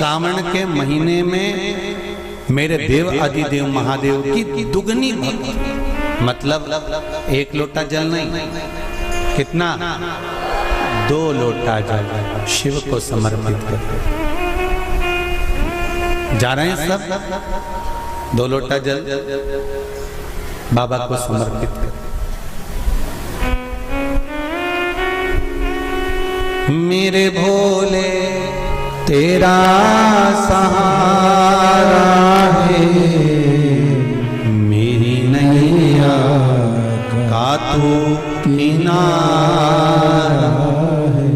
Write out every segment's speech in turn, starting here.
श्रावण के महीने में मेरे देव अधिदेव महादेव की दुगनी भक्ति, मतलब एक लोटा जल नहीं, कितना, 2 लोटा जल शिव को समर्पित करते। जा रहे हैं सब, 2 लोटा जल बाबा को समर्पित करते। मेरे भोले तेरा सहारा है, मेरी नैया का तू किनारा है।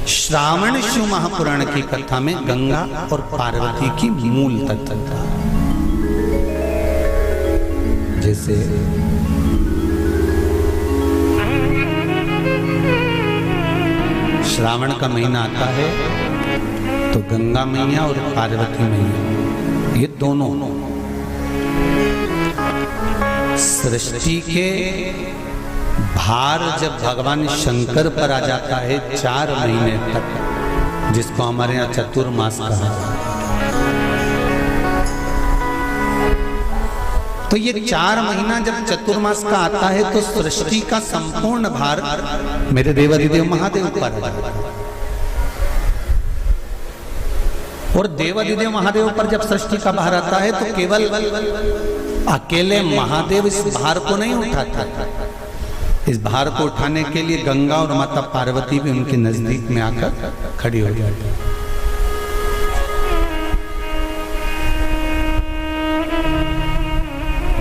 श्रावण शिव महापुराण की कथा में गंगा और पार्वती की मूल तत्वता, जैसे श्रावण का महीना आता है तो गंगा मैया और पार्वती मैया, ये दोनों सृष्टि के भार जब भगवान शंकर पर आ जाता है 4 महीने तक, जिसको हमारे यहाँ चतुर्मास कहा, तो ये 4 महीना जब चतुर्मास का आता है तो सृष्टि का संपूर्ण भार मेरे देवाधिदेव महादेव पर, और देवाधिदेव महादेव पर जब सृष्टि का भार आता है तो केवल अकेले महादेव इस भार को नहीं उठाता, इस भार को उठाने के लिए गंगा और माता पार्वती भी उनके नजदीक में आकर खड़ी हो जाती है।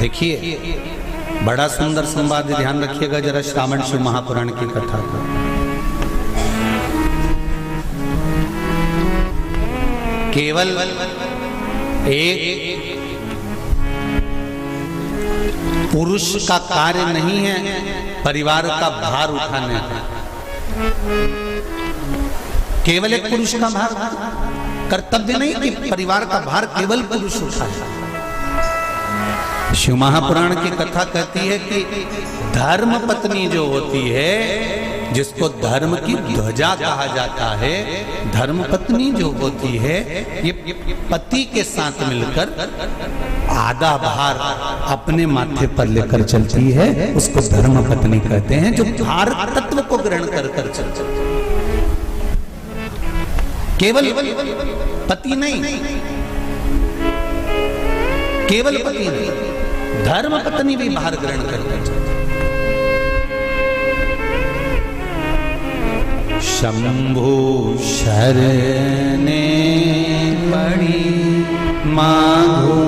देखिए बड़ा सुंदर संवाद, ध्यान रखिएगा जरा श्रावण शिव महापुराण की कथा का। केवल एक पुरुष का कार्य नहीं है परिवार का भार उठाने का, केवल एक पुरुष का भार कर्तव्य नहीं कि परिवार का भार केवल पुरुष उठाए। शिव महापुराण की कथा कहती है कि धर्म पत्नी जो होती है, जिसको धर्म की ध्वजा कहा जाता है, धर्म पत्नी जो होती है ये पति के साथ मिलकर आधा भार अपने माथे पर लेकर चलती है, उसको धर्म पत्नी कहते हैं, जो भार तत्व को ग्रहण कर कर चलती है। केवल पति नहीं, केवल पति नहीं, धर्म पत्नी भी भार ग्रहण करते हैं। शंभु शरणे पड़ी मांगू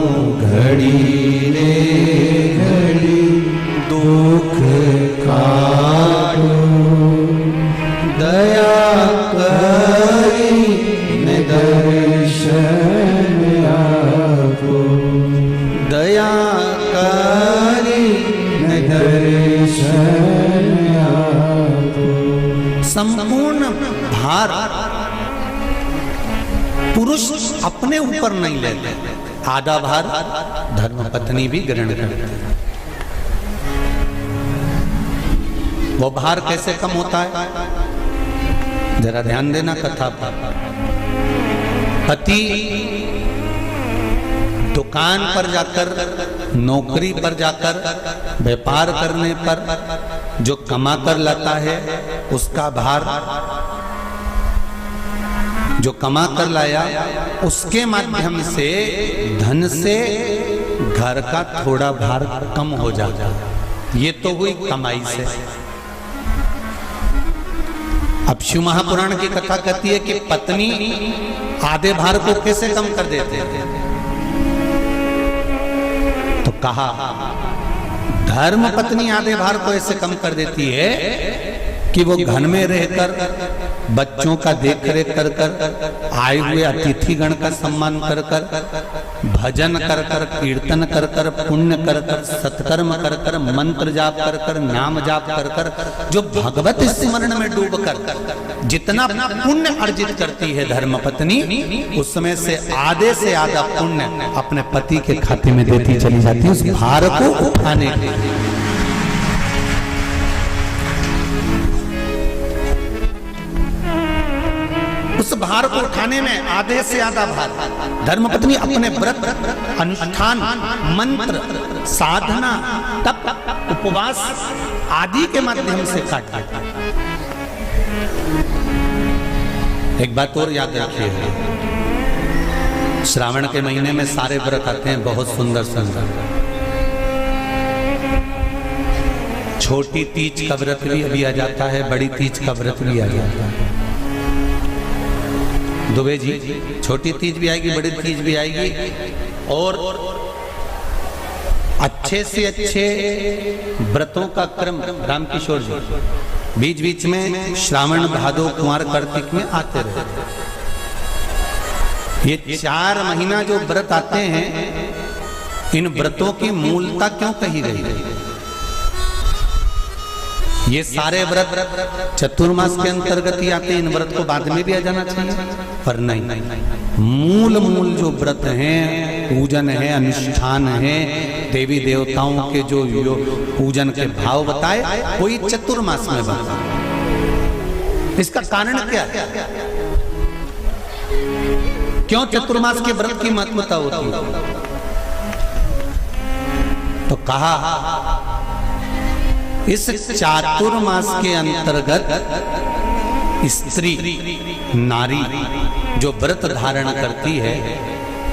घड़ी रे घड़ी, दुख काटो दया करी न दर्शन आपो, दया करी न दर्शन आपो। संपूर्ण भार पुरुष अपने ऊपर नहीं लेते, आधा भार धर्म पत्नी भी ग्रहण करते हैं। वो भार कैसे कम होता है, जरा ध्यान देना कथा पर। पति दुकान पर जाकर, नौकरी पर जाकर, व्यापार करने पर जो कमा कर लाता है उसका भार, जो कमा कर लाया उसके माध्यम से धन से घर का थोड़ा भार कम हो जाता है। ये तो हुई कमाई से। अब शिव महापुराण की कथा कहती है कि पत्नी आधे भार को कैसे कम कर देते हैं, तो कहा धर्म पत्नी आधे भार को ऐसे कम कर देती है कि वो घर में रहकर बच्चों का देख रेख कर कर, आए हुए अतिथि गण का सम्मान कर कर, भजन कर कर, कीर्तन कर कर, पुण्य कर कर, सत्कर्म कर कर, मंत्र जाप कर कर, नाम जाप कर कर, जो भगवत स्मरण में डूब कर जितना पुण्य अर्जित करती है धर्म पत्नी, उसमें से आधे से आधा पुण्य अपने पति के खाते में देती चली जाती है, उस भार को उठाने के लिए। उस भार को उठाने में आधे से आधा भार धर्मपत्नी अपने व्रत, अनुष्ठान, मंत्र, साधना, तप, उपवास आदि के माध्यम से काटती है। एक बात और याद रखिए, श्रावण के महीने में सारे व्रत आते हैं बहुत सुंदर सुंदर। छोटी तीज का व्रत भी अभी आ जाता है, बड़ी तीज का व्रत भी आ जाता है। दुबे जी, छोटी तीज भी आएगी, बड़ी तीज भी आएगी, और अच्छे से अच्छे व्रतों का क्रम रामकिशोर जी बीच बीच में श्रावण, भादो, कुंवर, कार्तिक में आते रहते। ये 4 महीना जो व्रत आते हैं, इन व्रतों की मूलता क्यों कही गई है? ये सारे व्रत चतुर्मास के अंतर्गत ही आते हैं, इन व्रत को बाद में भी आ जाना चाहिए, पर नहीं। मूल जो व्रत हैं, पूजन है, अनुष्ठान है, देवी देवताओं के जो पूजन के भाव बताए, वही चतुर्मास में बताए। इसका कारण क्या है? क्यों चतुर्मास के व्रत की महत्वता होती है? तो कहा इस चातुर्मास के अंतर्गत स्त्री, नारी जो व्रत धारण करती है,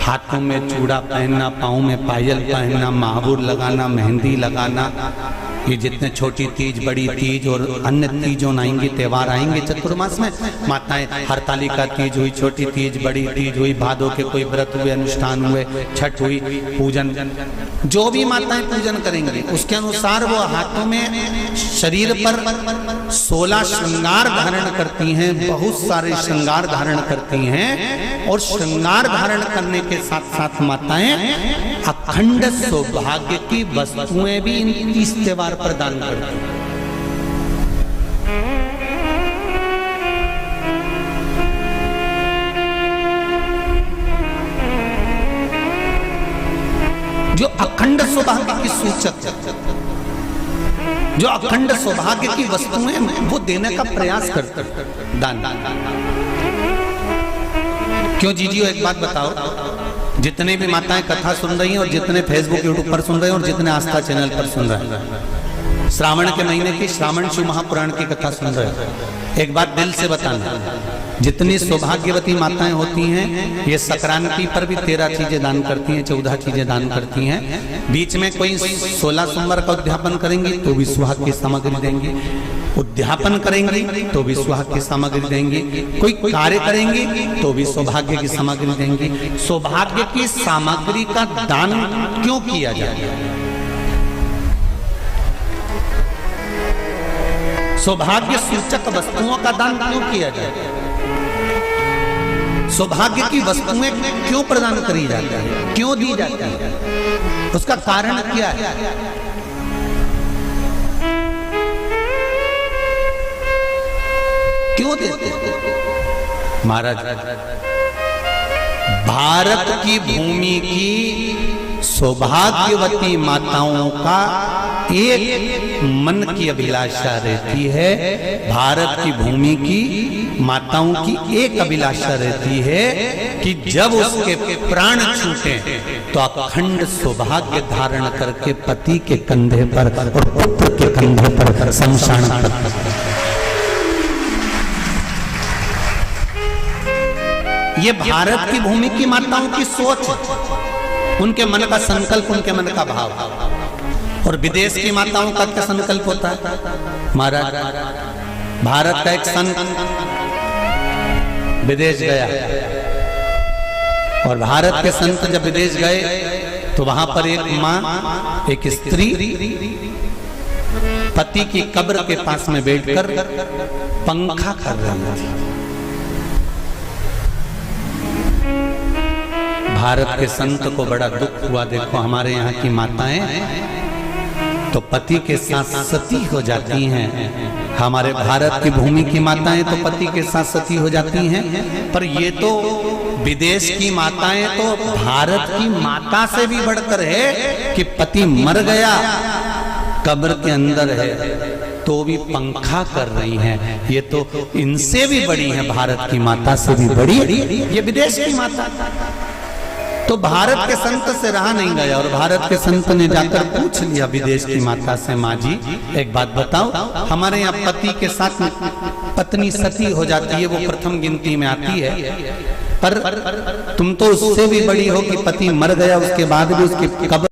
हाथों में चूड़ा पहनना, पाँव में पायल पहनना, महावुर लगाना, मेहंदी लगाना, ये जितने छोटी तीज, बड़ी तीज और अन्य तीजों आएंगी, त्योहार आएंगे चतुर्मास में, माताएं हरतालिका तीज हुई, छोटी तीज, बड़ी तीज हुई, भादों के कोई व्रत हुए, अनुष्ठान हुए, छठ हुई, पूजन, जो भी माताएं पूजन करेंगी उसके अनुसार वो हाथों में, शरीर पर 16 श्रृंगार धारण करती हैं, बहुत सारे श्रृंगार धारण करती हैं, और श्रृंगार धारण करने के साथ साथ माताएं अखंड सौभाग्य की वस्तुएं भी इन 30 त्योहार प्रदान करती हैं। जो अखंड सौभाग्य की सूचक, जो अखंड सौभाग्य की वस्तुएं वो देने का प्रयास करते हैं, दान। क्यों जीजियो, एक बात बताओ, जितने भी माताएं कथा सुन रही हैं और जितने फेसबुक यूट्यूब पर सुन रहे हैं और जितने आस्था चैनल पर सुन रहे हैं, श्रावण के महीने की श्रावण शिव महापुराण की कथा सुन रहे हैं, एक बात दिल से बताना, जितनी सौभाग्यवती माताएं होती हैं, ये संक्रांति पर भी 13 चीजें दान करती हैं, 14 चीजें दान करती हैं। बीच में कोई 16 सोमवार का उद्यापन करेंगी तो भी सुहाग की सामग्री देंगी, उद्यापन करेंगी तो भी सुहाग की सामग्री देंगी, कोई कार्य करेंगी तो भी सौभाग्य की सामग्री देंगी। सौभाग्य की सामग्री का दान क्यों किया जाए? सौभाग्य सूचक वस्तुओं का दान क्यों किया जाए? सौभाग्य की वस्तुएं क्यों प्रदान करी जाती है, क्यों दी जाती है? उसका कारण क्या है? क्यों देते हैं? महाराज, भारत की भूमि की सौभाग्यवती माताओं का एक मन की अभिलाषा रहती है, भारत की भूमि की माताओं की एक अभिलाषा रहती है कि जब उसके प्राण छूटे तो अखंड सौभाग्य धारण करके पति के कंधे पर और पुत्र के कंधे पर शमशान पर। ये भारत की भूमि की माताओं की सोच, उनके मन का संकल्प, उनके मन का भाव। और विदेश की माताओं का क्या संकल्प होता है? महाराज, भारत का एक संत विदेश गया, और भारत के संत जब विदेश गए तो वहां पर एक माँ, एक स्त्री पति की कब्र के पास में बैठकर पंखा कर रही थी। भारत के संत को बड़ा दुख हुआ, देखो हमारे यहाँ की माताएं तो पति के साथ सती हो जाती हैं, हमारे भारत की भूमि की माताएं तो पति के साथ सती हो जाती हैं, पर ये तो विदेश की माताएं तो भारत की माता से भी बढ़कर है कि पति मर गया, कब्र के अंदर है, तो भी पंखा कर रही हैं। ये तो इनसे भी बड़ी है, भारत की माता से भी बड़ी, ये विदेश की माता। तो भारत के संत से रहा नहीं गया और भारत के संत ने जाकर पूछ लिया विदेश की माता से, माँ जी एक बात बताओ, हमारे यहाँ पति के साथ पत्नी सती हो जाती है, वो प्रथम गिनती में आती है, पर तुम तो उससे भी बड़ी हो कि पति मर गया उसके बाद भी उसकी कब्र